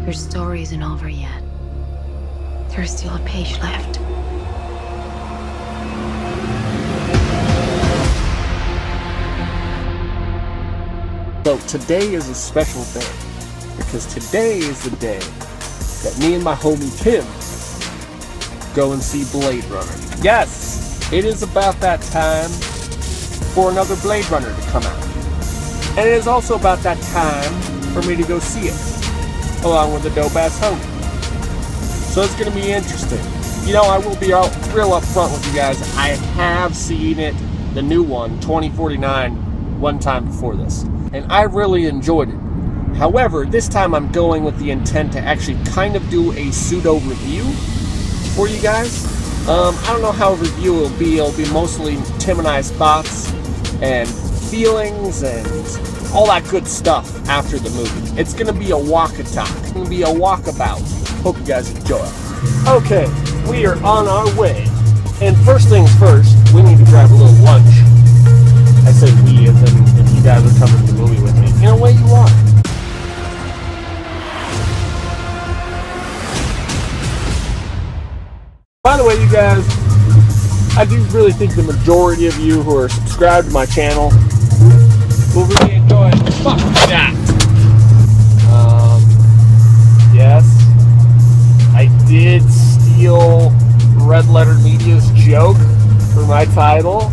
Your story isn't over yet. There's still a page left. So today is a special day, because today is the day that me and my homie Tim go and see Blade Runner. Yes, it is about that time for another Blade Runner to come out. And it is also about that time for me to go see it, along with a dope-ass homie. So it's going to be interesting. You know, I will be real upfront with you guys. I have seen it, the new one, 2049, one time before this. And I really enjoyed it. However, this time I'm going with the intent to actually kind of do a pseudo review for you guys. I don't know how a review will be. It'll be mostly Tim and I's thoughts and feelings and all that good stuff after the movie. It's going to be a walk-a-talk. It's going to be a walkabout. Hope you guys enjoy it. Okay, we are on our way. And first things first, we need to grab a little lunch. I say we, as in if you guys are coming to the movie with me. In a way you are. By the way, you guys, I do really think the majority of you who are subscribed to my channel will really enjoy it. Fuck that. Yes, I did steal Red Letter Media's joke for my title.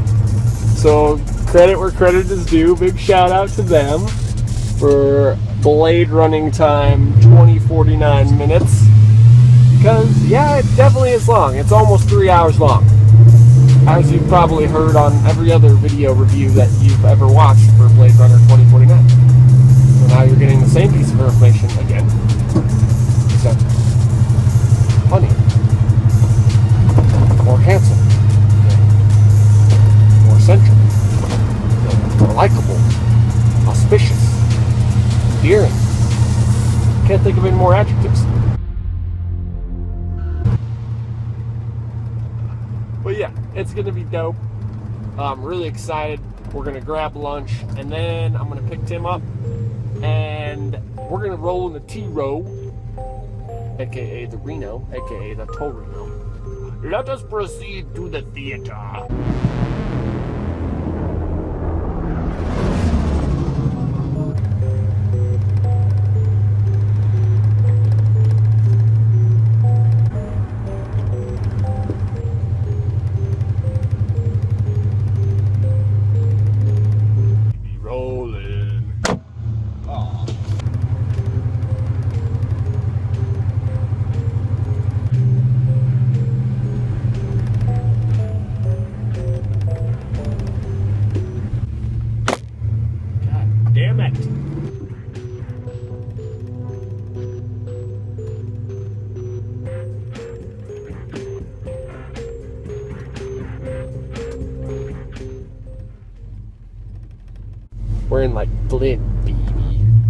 So credit where credit is due. Big shout out to them for Blade running time 2049 minutes. Because, yeah, it definitely is long. It's almost 3 hours long. As you've probably heard on every other video review that you've ever watched for Blade Runner 2049. So now you're getting the same piece of information again. Except funnier. More handsome. More central. More likable. Auspicious. Endearing. Can't think of any more adjectives. But yeah, it's going to be dope. I'm really excited. We're going to grab lunch, and then I'm going to pick Tim up, and we're going to roll in the T-Row, a.k.a. the Reno, a.k.a. the Torino. Let us proceed to the theater. Damn it. We're in like Blade, baby.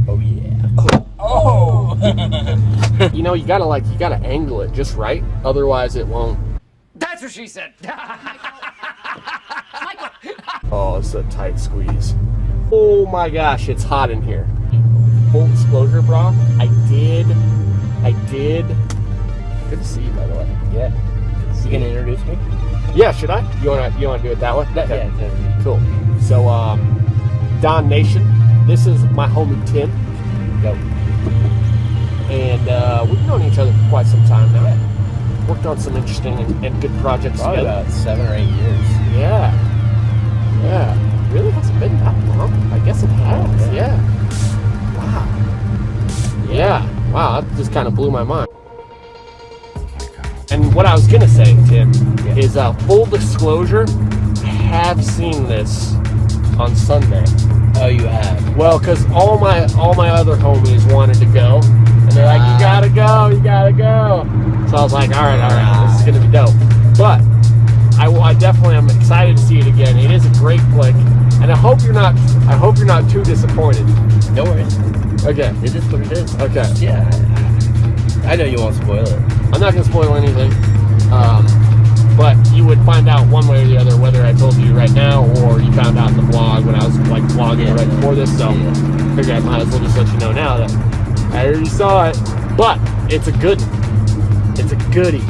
Oh yeah. Oh. You know, you gotta angle it just right. Otherwise it won't. That's what she said. Oh, it's a tight squeeze. Oh my gosh, it's hot in here. Full disclosure, bro. I did. Good to see you, by the way. Yeah. You gonna introduce me? Yeah, should I? You wanna do it that way? Okay. Yeah. Cool. So, DAHN Nation, this is my homie Tim. Go. And we've known each other for quite some time now. Worked on some interesting and good projects Probably together. about 7 or 8 years. Yeah. Really hasn't been that long. I guess it has. Yeah. Wow. Yeah. Wow, that just kind of blew my mind. And what I was gonna say, Tim, is full disclosure, I have seen this on Sunday. Oh, you have? Well, because all my other homies wanted to go, and they're like, you gotta go. So I was like, all right, this is gonna be dope. But I definitely am excited to see it again. It is a great flick, and I hope you're not too disappointed. No worries. Okay. It is what it is. Okay. Yeah. I know you won't spoil it. I'm not gonna spoil anything. But you would find out one way or the other whether I told you right now or you found out in the vlog when I was like vlogging right before this. So I figured I might as well just let you know now that I already saw it. But it's a good one. It's a goodie.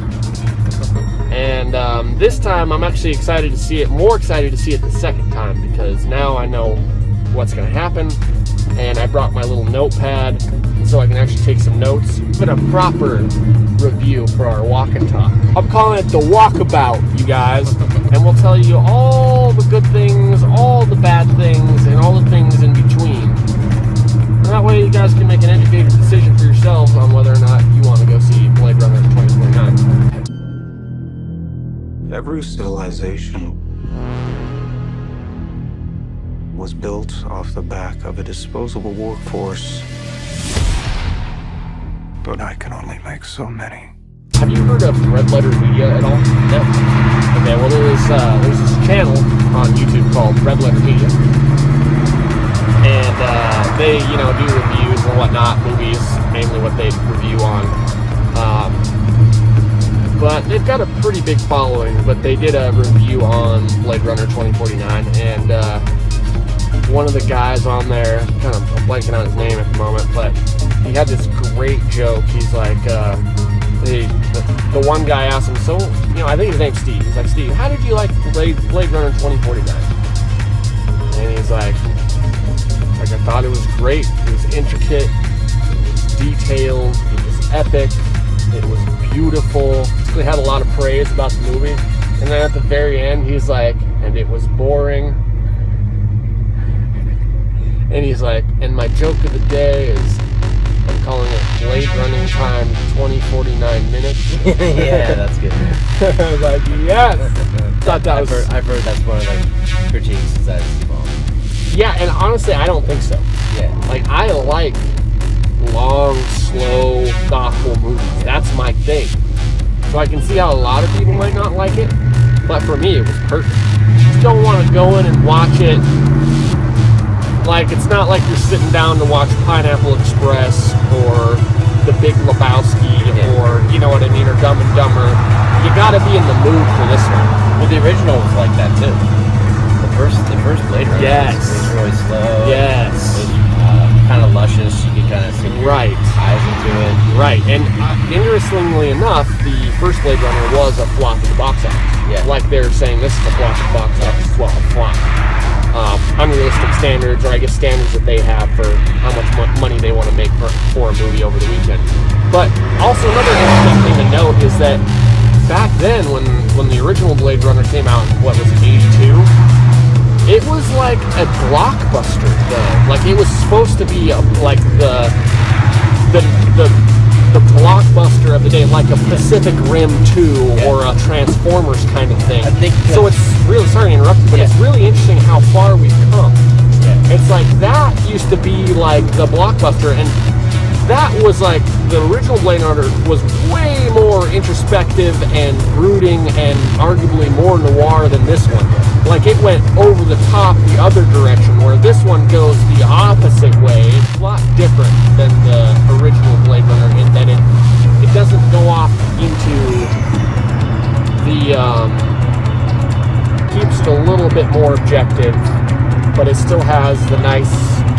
And this time I'm actually excited to see it, more excited to see it the second time, because now I know what's going to happen, and I brought my little notepad so I can actually take some notes. Put a proper review for our walk and talk. I'm calling it the walkabout, you guys, and we'll tell you all the good things, all the bad things, and all the things in between. And that way you guys can make an educated decision for yourselves on whether or not you want to go see Blade Runner 2049. Every civilization was built off the back of a disposable workforce. But I can only make so many. Have you heard of Red Letter Media at all? No. Okay, well there's this channel on YouTube called Red Letter Media. And they, do reviews and whatnot, movies, mainly what they review on. But they've got a pretty big following, but they did a review on Blade Runner 2049, and one of the guys on there, kind of I'm blanking on his name at the moment, but he had this great joke. He's like, the one guy asked him, so, I think his name's Steve. He's like, Steve, how did you like Blade Runner 2049? And he's like, I thought it was great. It was intricate, it was detailed, it was epic, it was beautiful. Basically had a lot of praise about the movie. And then at the very end, he's like, and it was boring. And he's like, and my joke of the day is, I'm calling it Blade Running Time 2049 minutes. Yeah, that's good. I was like, yes! Thought that was... I've heard that's one of the critiques is that it's long. Yeah, and honestly, I don't think so. Yeah. Like, I like long, slow, thoughtful movies. That's my thing. So I can see how a lot of people might not like it, but for me, it was perfect. You just don't want to go in and watch it like, it's not like you're sitting down to watch Pineapple Express or The Big Lebowski or, you know what I mean, or Dumb and Dumber. You gotta be in the mood for this one. Well, the original was like that too. The first Blade Runner was really slow. Yes. It was kind of luscious. You could kind of sink your eyes into it. Right. And interestingly enough, the first Blade Runner was a flop at the box office. Yeah. Like they're saying this is a flop at the box office. Well, a flop. Unrealistic standards, or I guess standards that they have for how much money they want to make for a movie over the weekend. But also another interesting thing to note is that back then, when the original Blade Runner came out in, what was it, 82? It was like a blockbuster, though. Like, it was supposed to be like the blockbuster of the day, like a Pacific Rim 2 or a Transformers kind of thing. I think so. It's really, sorry to interrupt you, but it's really interesting how far we've come. Yeah. It's like that used to be like the blockbuster, and that was like the original Blade Runner was way more introspective and brooding and arguably more noir than this one. Like, it went over the top the other direction, where this one goes the opposite way. It's a lot different than the original Blade Runner in that it doesn't go off into the keeps it a little bit more objective, but it still has the nice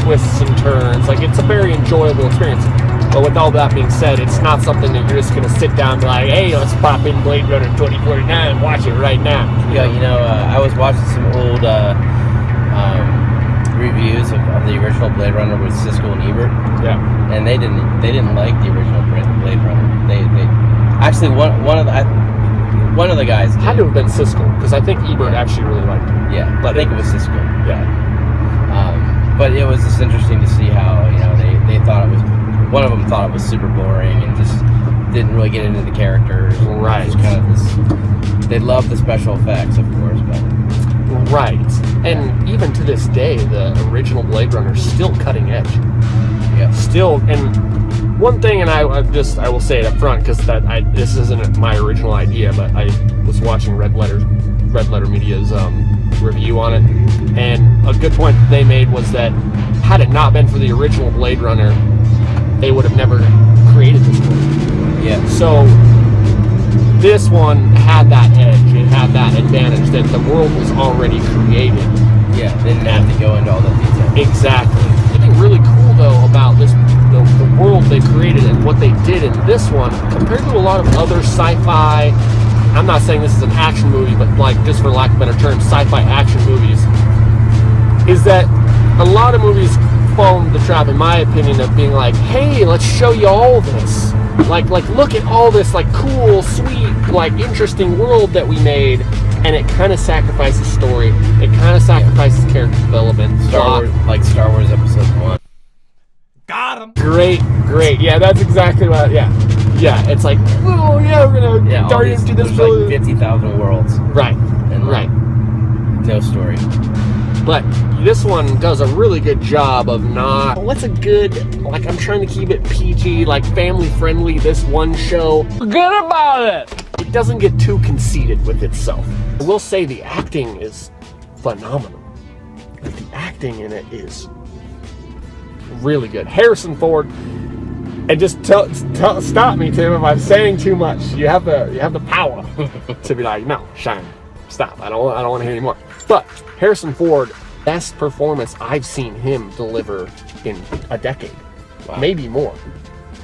twists and turns. Like, it's a very enjoyable experience. But with all that being said, it's not something that you're just going to sit down and be like, hey, let's pop in Blade Runner 2049 and watch it right now. Yeah, I was watching some old reviews of the original Blade Runner with Siskel and Ebert. Yeah. And they didn't like the original Blade Runner. They actually one of the guys did. Had to have been Siskel, because I think Ebert actually really liked it. Yeah, but I think it was Siskel. Yeah. But it was just interesting to see how they thought it was. One of them thought it was super boring and just didn't really get into the characters. Right. Just kind of this. They love the special effects, of course, but. Right. And even to this day, the original Blade Runner is still cutting edge. Yeah. Still, and one thing, and I will say it up front, because this isn't my original idea, but I was watching Red Letter Media's review on it, and a good point that they made was that had it not been for the original Blade Runner, they would have never created this movie. Yeah. So this one had that edge. It had that advantage that the world was already created. Yeah, they didn't have to go into all the details. Exactly. Something really cool though about this, the world they created and what they did in this one, compared to a lot of other sci-fi, I'm not saying this is an action movie, but like, just for lack of a better term, sci-fi action movies, is that a lot of movies fall into the trap, in my opinion, of being like, hey, let's show you all this. Like look at all this, like, cool, sweet, like, interesting world that we made, and it kind of sacrifices story. It kind of sacrifices character development. Star Wars Episode 1. Got him. Great. Yeah, that's exactly what. Yeah. It's like, oh yeah, we're gonna dart into this. There's like 50,000 worlds. Right. And right. No story. But this one does a really good job of not. What's a good? Like, I'm trying to keep it PG, like family friendly. This one show. Forget about it. It doesn't get too conceited with itself. I will say the acting is phenomenal. The acting in it is really good. Harrison Ford, and just stop me, Tim, if I'm saying too much. You have the power to be like, no, Shine, stop. I don't want to hear anymore. But Harrison Ford, best performance I've seen him deliver in a decade, maybe more,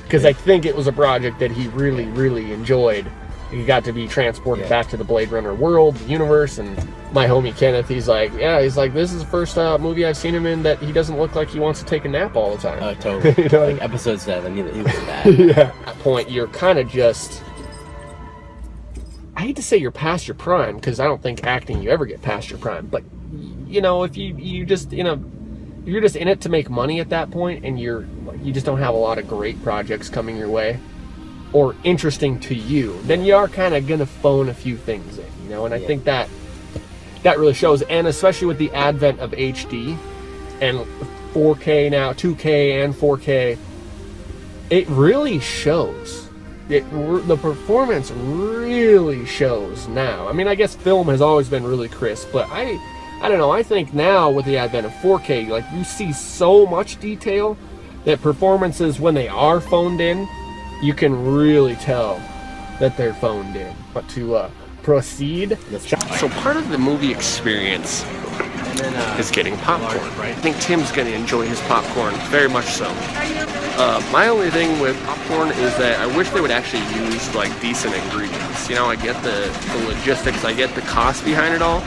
because I think it was a project that he really, really enjoyed. He got to be transported back to the Blade Runner world, the universe, and my homie Kenneth, he's like, this is the first movie I've seen him in that he doesn't look like he wants to take a nap all the time. Oh, totally. You know? Like episode 7, he was bad. Yeah. At that point, you're kind of just, I hate to say you're past your prime, because I don't think acting you ever get past your prime, but you know, if you just, you know, if you're just in it to make money at that point, and you just don't have a lot of great projects coming your way or interesting to you, then you are kind of gonna phone a few things in, you know. And I think that really shows, and especially with the advent of HD and 4K now, 2K and 4K, it really shows. The performance really shows now. I mean, I guess film has always been really crisp, but I don't know, I think now with the advent of 4K, like, you see so much detail that performances, when they are phoned in, you can really tell that they're phoned in. But to proceed, so part of the movie experience is getting popcorn. I think Tim's going to enjoy his popcorn very much so. My only thing with popcorn is that I wish they would actually use, like, decent ingredients. You know, I get the logistics, I get the cost behind it all,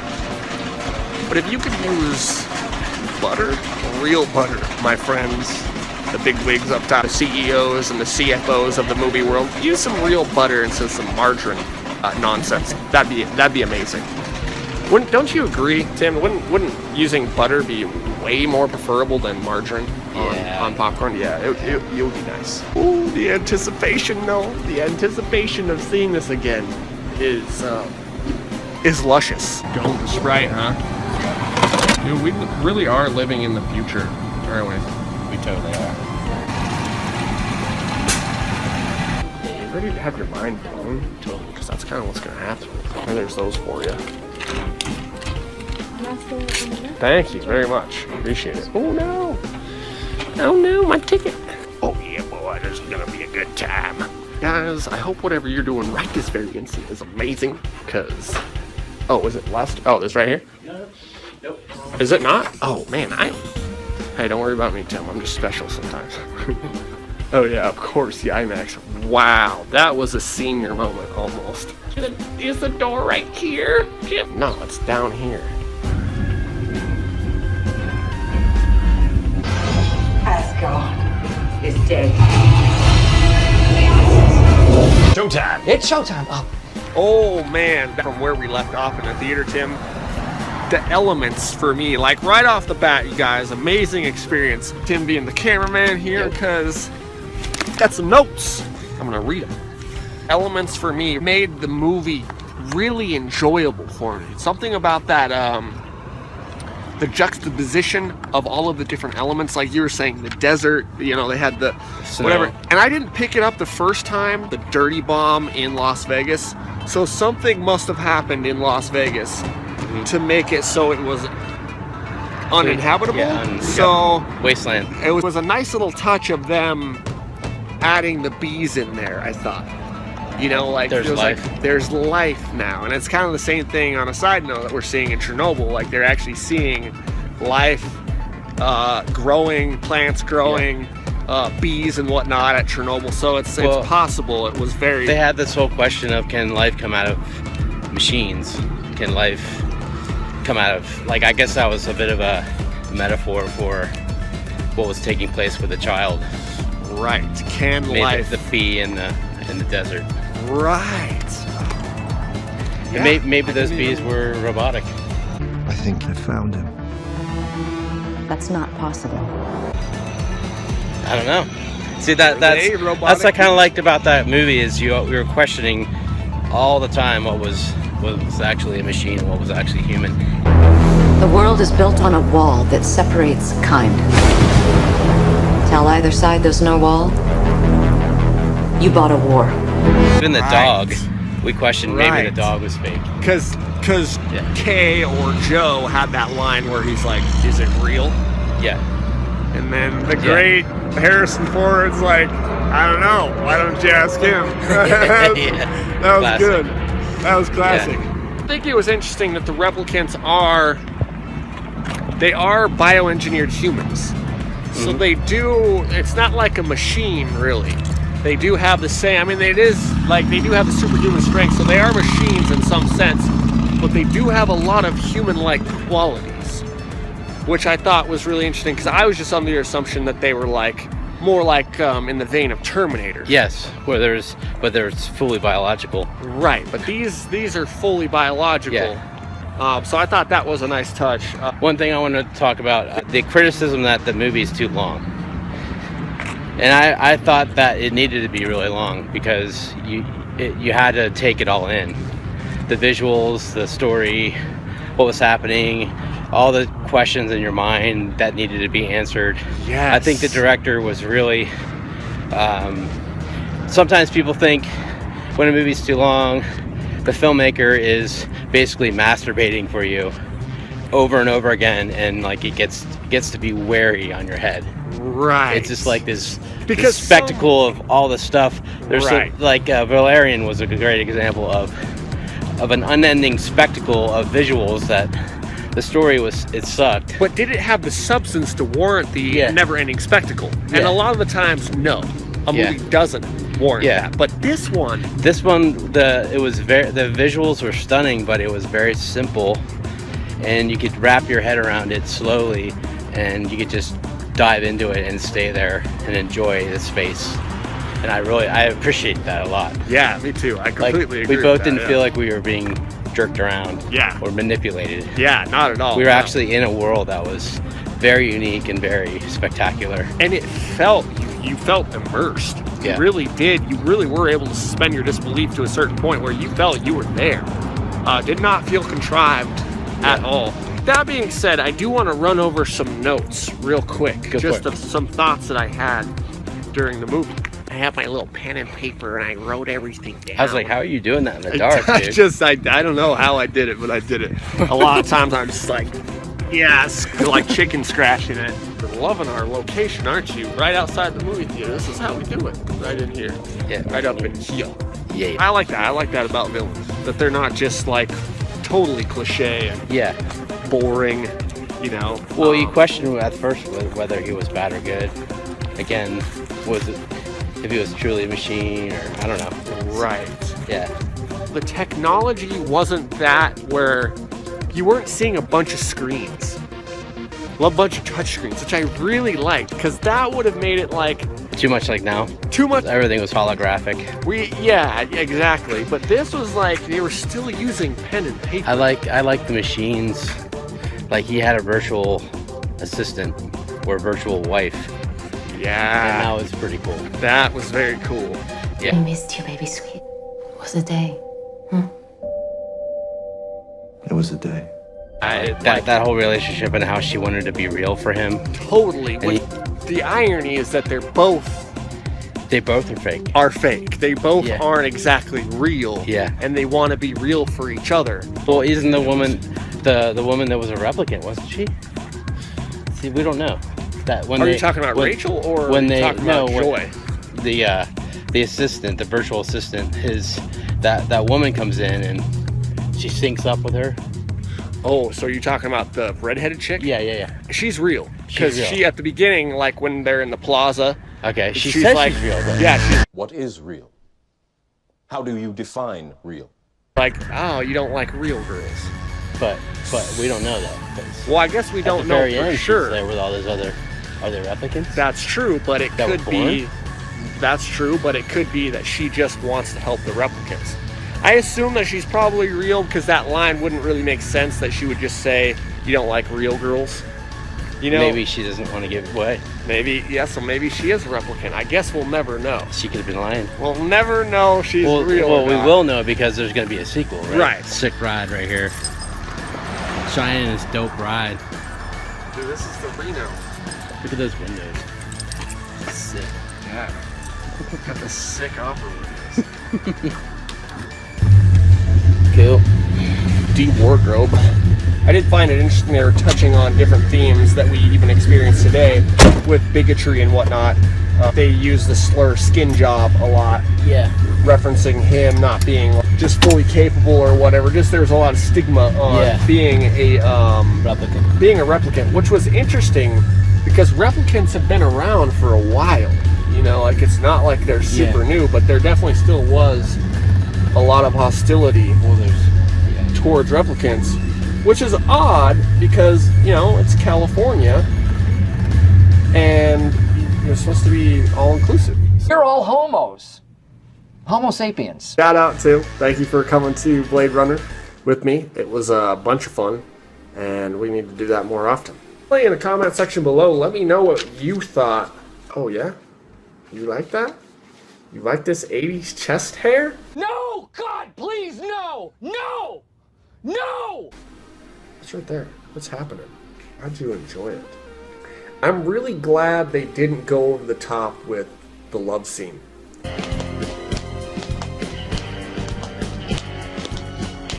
but if you could use butter, real butter, my friends, the big wigs up top, the CEOs and the CFOs of the movie world, use some real butter instead of some margarine nonsense. That'd be amazing. Don't you agree, Tim? Wouldn't using butter be way more preferable than margarine on popcorn? Yeah, it would be nice. Ooh, the anticipation, though. The anticipation of seeing this again is luscious. Going to Sprite, huh? Dude, we really are living in the future, aren't we? We totally are. You ready to have your mind blown? Totally, because that's kind of what's going to happen. And there's those for you. Thank you very much. Appreciate it. Oh no! Oh no, my ticket! Oh yeah, boy, this is going to be a good time. Guys, I hope whatever you're doing right this very instant is amazing, because... Oh, is it last? Oh, this right here? Nope. Is it not? Oh man, Hey, don't worry about me, Tim. I'm just special sometimes. Oh yeah, of course, the IMAX. Wow, that was a senior moment almost. Is the door right here, Jim? No, it's down here. Asgard is dead. Showtime! It's showtime. Oh man, from where we left off in the theater, Tim. The elements for me, like right off the bat, you guys, amazing experience. Tim being the cameraman here, because got some notes. I'm gonna read them. Elements for me made the movie really enjoyable for me. Something about that, the juxtaposition of all of the different elements, like you were saying, the desert, you know, they had the whatever. And I didn't pick it up the first time, the dirty bomb in Las Vegas. So something must have happened in Las Vegas to make it so it was uninhabitable. Wasteland. It was a nice little touch of them adding the bees in there, I thought. You know, like there's life. Like, there's life now. And it's kind of the same thing on a side note that we're seeing in Chernobyl. Like, they're actually seeing life growing, plants growing, bees and whatnot at Chernobyl, so it's possible. It was very... They had this whole question of, can life come out of machines? Can life come out of... Like, I guess that was a bit of a metaphor for what was taking place with the child. Right. Can life... The bee in the desert. Right. Yeah, maybe those bees were robotic. I think I found him. That's not possible. I don't know. See, that's what I kind of liked about that movie is we were questioning all the time what was actually a machine and what was actually human. The world is built on a wall that separates kind. Tell either side there's no wall, you bought a war. Even the dog, we questioned maybe the dog was fake. Because Kay or Joe had that line where he's like, is it real? Yeah. And then the great Harrison Ford's like, I don't know. Why don't you ask him? That was classic. Good. That was classic. Yeah. I think it was interesting that the replicants are bioengineered humans. So they do, it's not like a machine really. They do have the same, I mean, they do have the superhuman strength, so they are machines in some sense, but they do have a lot of human-like qualities, which I thought was really interesting, because I was just under the assumption that they were more like in the vein of Terminator. Yes, whether it's fully biological. Right, but these are fully biological. Yeah. So I thought that was a nice touch. One thing I wanted to talk about, the criticism that the movie's too long. And I thought that it needed to be really long because you had to take it all in. The visuals, the story, what was happening, all the questions in your mind that needed to be answered. Yes. I think the director was really... sometimes people think when a movie's too long, the filmmaker is basically masturbating for you over and over again, and like it gets to be weary on your head. Right. It's just like this spectacle of all the stuff. There's Valerian was a great example of an unending spectacle of visuals that the story it sucked. But did it have the substance to warrant the never-ending spectacle? And a lot of the times, no. A movie doesn't warrant that. But this one, the visuals were stunning, but it was very simple, and you could wrap your head around it slowly, and you could just dive into it and stay there and enjoy the space. And I appreciate that a lot. Yeah, me too. I completely agree. We both didn't feel like we were being jerked around or manipulated. Yeah, not at all. We were actually in a world that was very unique and very spectacular. And it felt, you felt immersed. You really did. You really were able to suspend your disbelief to a certain point where you felt you were there. Did not feel contrived at all. That being said, I do want to run over some notes real quick. Of some thoughts that I had during the movie. I have my little pen and paper and I wrote everything down. I was like, how are you doing that in the dark, dude? I don't know how I did it, but I did it. A lot of times I'm just like, yes, like chicken scratching it. You're loving our location, aren't you? Right outside the movie theater. This is how we do it. Right in here. Yeah. Right up in here. Yeah. I like that. I like that about villains. That they're not just like totally cliche and boring, you know. Well, you questioned at first whether he was bad or good. Again, if he was truly a machine, or I don't know. Right. Yeah. The technology wasn't that where you weren't seeing a bunch of screens. A bunch of touch screens, which I really liked, because that would have made it like... Too much like now? Too much. Everything was holographic. Yeah, exactly. But this was like, they were still using pen and paper. I like the machines. Like he had a virtual assistant or virtual wife. Yeah. And that was pretty cool. That was very cool. Yeah. I missed you, baby sweet. It was a day. It was a day. That whole relationship and how she wanted to be real for him. Totally. The irony is that they both are fake. They both aren't exactly real. Yeah. And they want to be real for each other. Well, isn't the woman the woman that was a replicant, wasn't she? See, we don't know. Are you talking about Rachel or are you talking about Joy? The assistant, the virtual assistant, that woman comes in and she syncs up with her. Oh, so you're talking about the redheaded chick? Yeah. She's real. Because she, at the beginning, like when they're in the plaza Okay, she She's says like, she's real, but yeah, she's What is real? How do you define real? like, oh, you don't like real girls. but we don't know that. 'Cause Well, I guess we at the don't know very for end, she's sure. there with all those other. Are they replicants? That's true, but it That were could be. That's true, but it could be that she just wants to help the replicants. I assume that she's probably real because that line wouldn't really make sense. That she would just say, "You don't like real girls." You know, Maybe she doesn't want to give it away. maybe yes, so maybe she is a replicant. I guess we'll never know. She could have been lying. We'll never know she's real. Well, or we not. will know because there's going to be a sequel, right? Right. Sick ride right here. Shining this dope ride. Dude, this is the Reno. Look at those windows. Sick. Yeah. Got the sick upper windows. Cool. Deep wardrobe. I did find it interesting they were touching on different themes that we even experience today with bigotry and whatnot. They use the slur skin job a lot, Yeah. referencing him not being just fully capable or whatever. Just there's a lot of stigma on being a replicant, which was interesting because replicants have been around for a while. You know, like it's not like they're super new, but there definitely still was a lot of hostility towards replicants, which is odd because, you know, it's California and you're supposed to be all-inclusive. You're all homos. Homo sapiens. Shout out to, thank you for coming to Blade Runner with me. It was a bunch of fun and we need to do that more often. In the comment section below, let me know what you thought. Oh yeah? You like that? You like this 80s chest hair? No! God, please, no! No! No! It's right there. What's happening? How'd you enjoy it? I'm really glad they didn't go over the top with the love scene.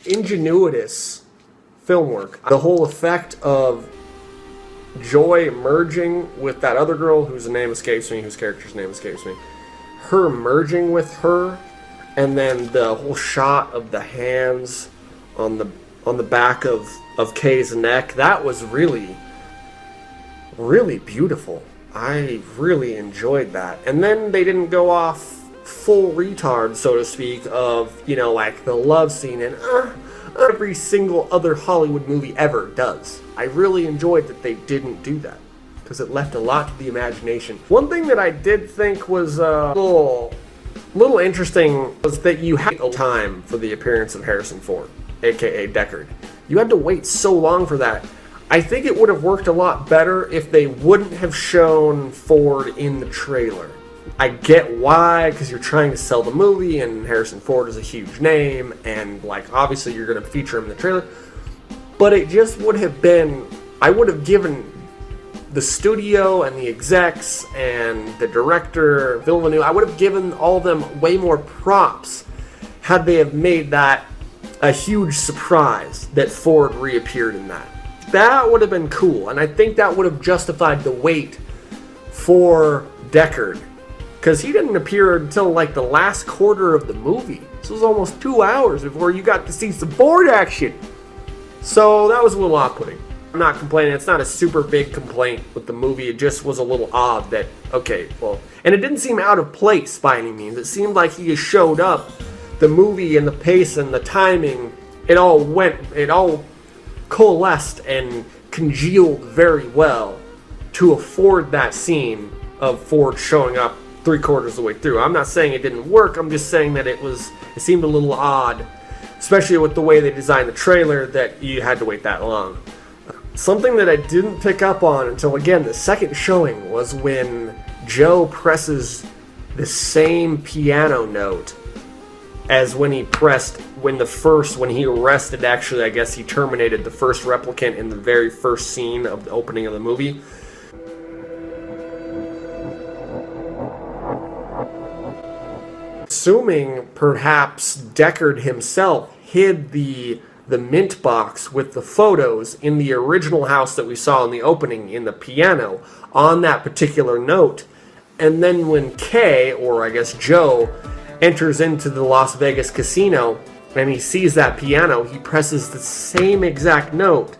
Ingenuitous film work. The whole effect of Joy merging with that other girl whose name escapes me, whose character's name escapes me. Her merging with her, and then the whole shot of the hands on the back of Kay's neck. That was really, really beautiful. I really enjoyed that. And then they didn't go off full retard, so to speak, of, you know, like the love scene and every single other Hollywood movie ever does. I really enjoyed that they didn't do that because it left a lot to the imagination. One thing that I did think was a little interesting was that you had time for the appearance of Harrison Ford, aka Deckard. You had to wait so long for that. I think it would have worked a lot better if they wouldn't have shown Ford in the trailer. I get why, because you're trying to sell the movie and Harrison Ford is a huge name and like obviously you're going to feature him in the trailer, but it just would have been, I would have given the studio and the execs and the director, Villeneuve, I would have given all of them way more props had they have made that a huge surprise that Ford reappeared in that. That would have been cool, and I think that would have justified the wait for Deckard, because he didn't appear until like the last quarter of the movie. This was almost 2 hours before you got to see some Ford action. So that was a little off-putting. I'm not complaining. It's not a super big complaint with the movie. It just was a little odd that, okay, well, and it didn't seem out of place by any means. It seemed like he just showed up. The movie and the pace and the timing, it all coalesced and congealed very well to afford that scene of Ford showing up 3/4 of the way through. I'm not saying it didn't work. I'm just saying that it seemed a little odd, especially with the way they designed the trailer, that you had to wait that long. Something that I didn't pick up on until, again, the second showing was when Joe presses the same piano note as when he arrested, actually, I guess he terminated the first replicant in the very first scene of the opening of the movie. Assuming perhaps Deckard himself hid the mint box with the photos in the original house that we saw in the opening in the piano on that particular note. And then when Kay, or I guess Joe, enters into the Las Vegas casino and he sees that piano, he presses the same exact note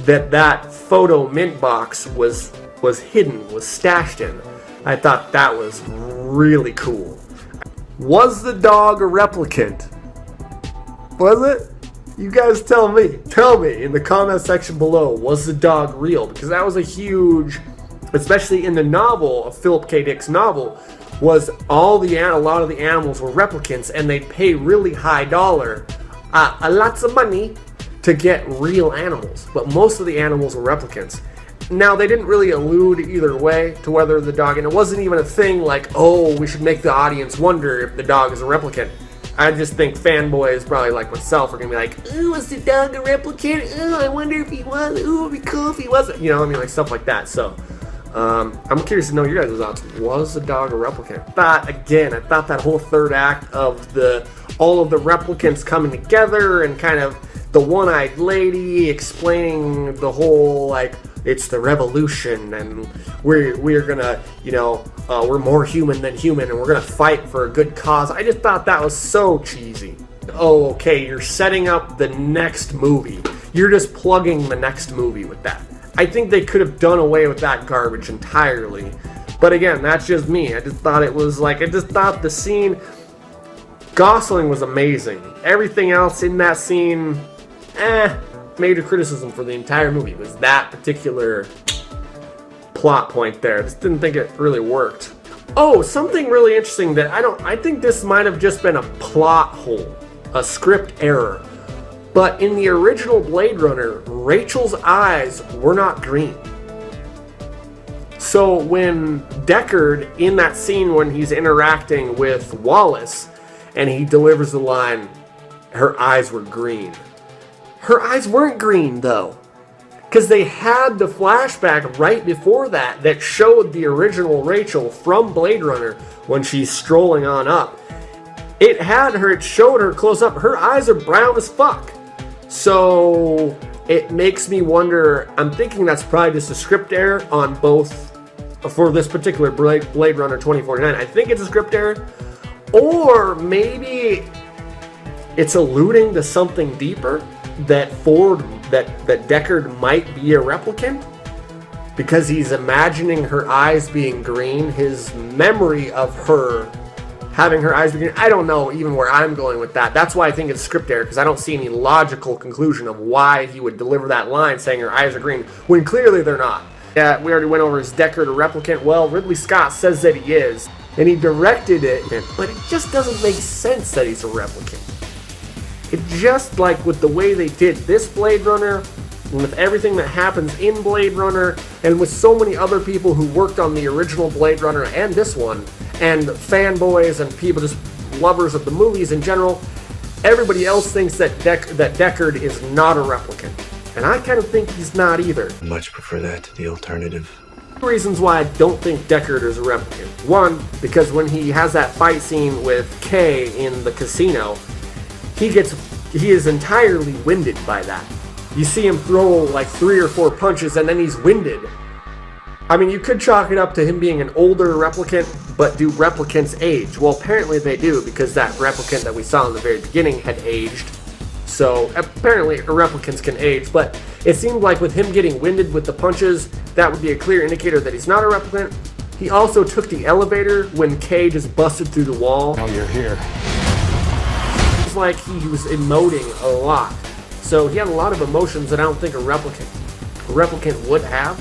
that photo mint box was hidden, was stashed in. I thought that was really cool. Was the dog a replicant? Was it? You guys tell me. Tell me in the comment section below, was the dog real? Because that was a huge, especially in the novel, of Philip K. Dick's novel, was a lot of the animals were replicants, and they'd pay really high dollar, lots of money, to get real animals. But most of the animals were replicants. Now, they didn't really allude either way to whether the dog, and it wasn't even a thing like, oh, we should make the audience wonder if the dog is a replicant. I just think fanboys, probably like myself, are gonna be like, ooh, was the dog a replicant? Ooh, I wonder if he was. Ooh, it'd be cool if he wasn't. You know, I mean, like stuff like that. So, I'm curious to know your guys' thoughts. Was the dog a replicant? I thought that whole third act of all of the replicants coming together and kind of the one-eyed lady explaining the whole, like, it's the revolution and we're gonna, we're more human than human and we're gonna fight for a good cause. I just thought that was so cheesy. Oh, okay, you're setting up the next movie. You're just plugging the next movie with that. I think they could have done away with that garbage entirely. But again, that's just me. I just thought the scene, Gosling was amazing. Everything else in that scene, major criticism for the entire movie was that particular plot point there. I just didn't think it really worked. Oh, something really interesting that I think this might have just been a plot hole, a script error. But in the original Blade Runner, Rachel's eyes were not green. So when Deckard, in that scene when he's interacting with Wallace and he delivers the line, her eyes were green. Her eyes weren't green, though, because they had the flashback right before that showed the original Rachel from Blade Runner when she's strolling on up. It showed her close up. Her eyes are brown as fuck. So it makes me wonder, I'm thinking that's probably just a script error on both, for this particular Blade Runner 2049. I think it's a script error, or maybe it's alluding to something deeper. That Deckard might be a replicant because he's imagining her eyes being green. His memory of her having her eyes be green. I don't know even where I'm going with that. That's why I think it's script error, because I don't see any logical conclusion of why he would deliver that line saying her eyes are green when clearly they're not. Yeah, we already went over, is Deckard a replicant? Well, Ridley Scott says that he is, and he directed it, but it just doesn't make sense that he's a replicant. It just, like with the way they did this Blade Runner, and with everything that happens in Blade Runner, and with so many other people who worked on the original Blade Runner and this one, and fanboys and people just lovers of the movies in general, everybody else thinks that Deckard is not a replicant. And I kind of think he's not either. I much prefer that to the alternative. Reasons why I don't think Deckard is a replicant. One, because when he has that fight scene with Kay in the casino, he is entirely winded by that. You see him throw like 3 or 4 punches and then he's winded. I mean, you could chalk it up to him being an older replicant, but do replicants age? Well, apparently they do, because that replicant that we saw in the very beginning had aged. So apparently replicants can age, but it seemed like with him getting winded with the punches, that would be a clear indicator that he's not a replicant. He also took the elevator when Kay just busted through the wall. Oh, you're here. Like he was emoting a lot, so he had a lot of emotions that I don't think a replicant would have,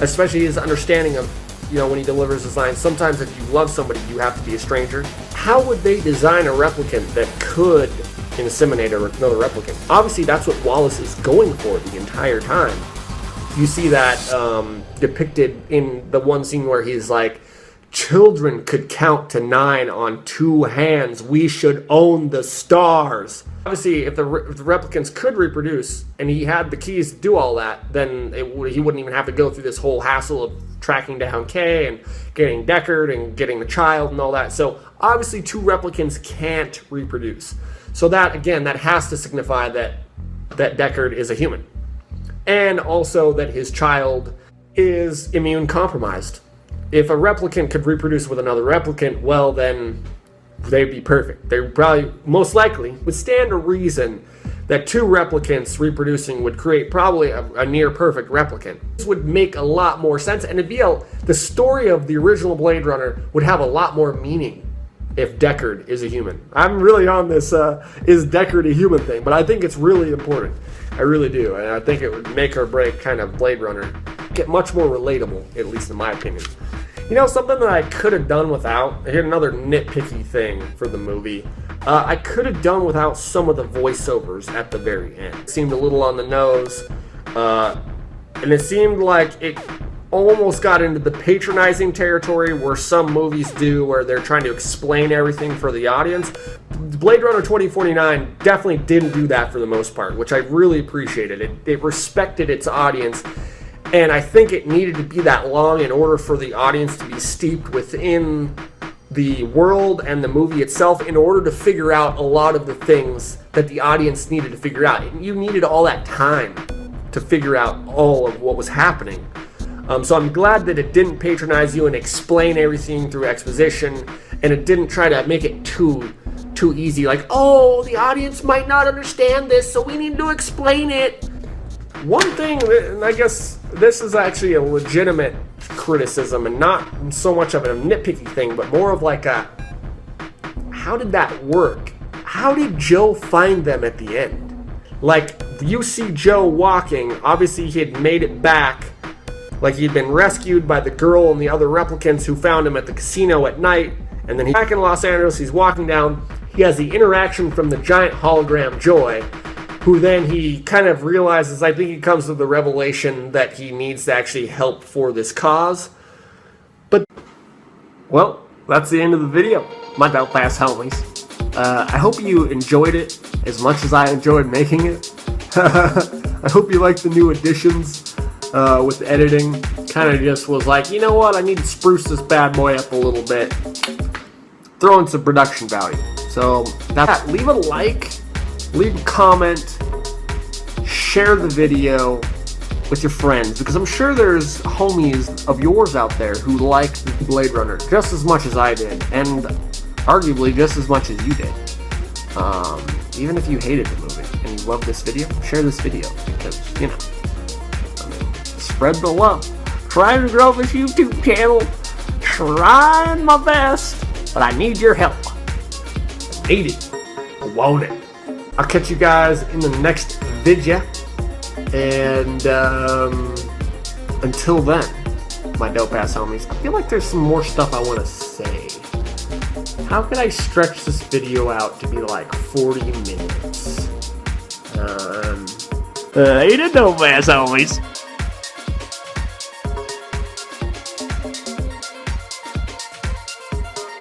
especially his understanding of, when he delivers his lines. Sometimes if you love somebody, you have to be a stranger. How would they design a replicant that could inseminate another replicant? Obviously that's what Wallace is going for the entire time. You see that depicted in the one scene where he's like, children could count to 9 on 2 hands. We should own the stars. Obviously, if the replicants could reproduce and he had the keys to do all that, then he wouldn't even have to go through this whole hassle of tracking down Kay and getting Deckard and getting the child and all that. So obviously 2 replicants can't reproduce. So that, again, that has to signify that Deckard is a human. And also that his child is immune compromised. If a replicant could reproduce with another replicant, well, then they'd be perfect. They probably, most likely, would stand to reason that two replicants reproducing would create probably a near perfect replicant. This would make a lot more sense, and the story of the original Blade Runner would have a lot more meaning if Deckard is a human. I'm really on this is Deckard a human thing, but I think it's really important. I really do, and I think it would make or break kind of Blade Runner get much more relatable, at least in my opinion. You know, something that I could have done without, here's another nitpicky thing for the movie, I could have done without some of the voiceovers at the very end. It seemed a little on the nose, and it seemed like it almost got into the patronizing territory where some movies do, where they're trying to explain everything for the audience. Blade Runner 2049 definitely didn't do that for the most part, which I really appreciated. It respected its audience, and I think it needed to be that long in order for the audience to be steeped within the world and the movie itself in order to figure out a lot of the things that the audience needed to figure out. You needed all that time to figure out all of what was happening. So I'm glad that it didn't patronize you and explain everything through exposition, and it didn't try to make it too easy, like, oh, the audience might not understand this, so we need to explain it. One thing, and I guess this is actually a legitimate criticism and not so much of a nitpicky thing, but more of like a, how did that work? How did Joe find them at the end? Like, you see Joe walking, obviously he had made it back, like he'd been rescued by the girl and the other replicants who found him at the casino at night, and then he's back in Los Angeles, he's walking down, he has the interaction from the giant hologram Joy, who then he kind of realizes, I think he comes to the revelation that he needs to actually help for this cause. But, well, that's the end of the video, my Belfast homies. I hope you enjoyed it as much as I enjoyed making it. I hope you liked the new additions with the editing. Kind of just was like, you know what, I need to spruce this bad boy up a little bit. Throw in some production value. So, that's that. Leave a like, leave a comment, share the video with your friends, because I'm sure there's homies of yours out there who like Blade Runner just as much as I did, and arguably just as much as you did. Even if you hated the movie and you love this video, share this video, because, you know, I mean, spread the love. Trying to grow this YouTube channel, trying my best, but I need your help. I need it. I want it. I'll catch you guys in the next video, and until then, my dope ass homies, I feel like there's some more stuff I want to say. How can I stretch this video out to be like 40 minutes? Hey, the dope ass homies.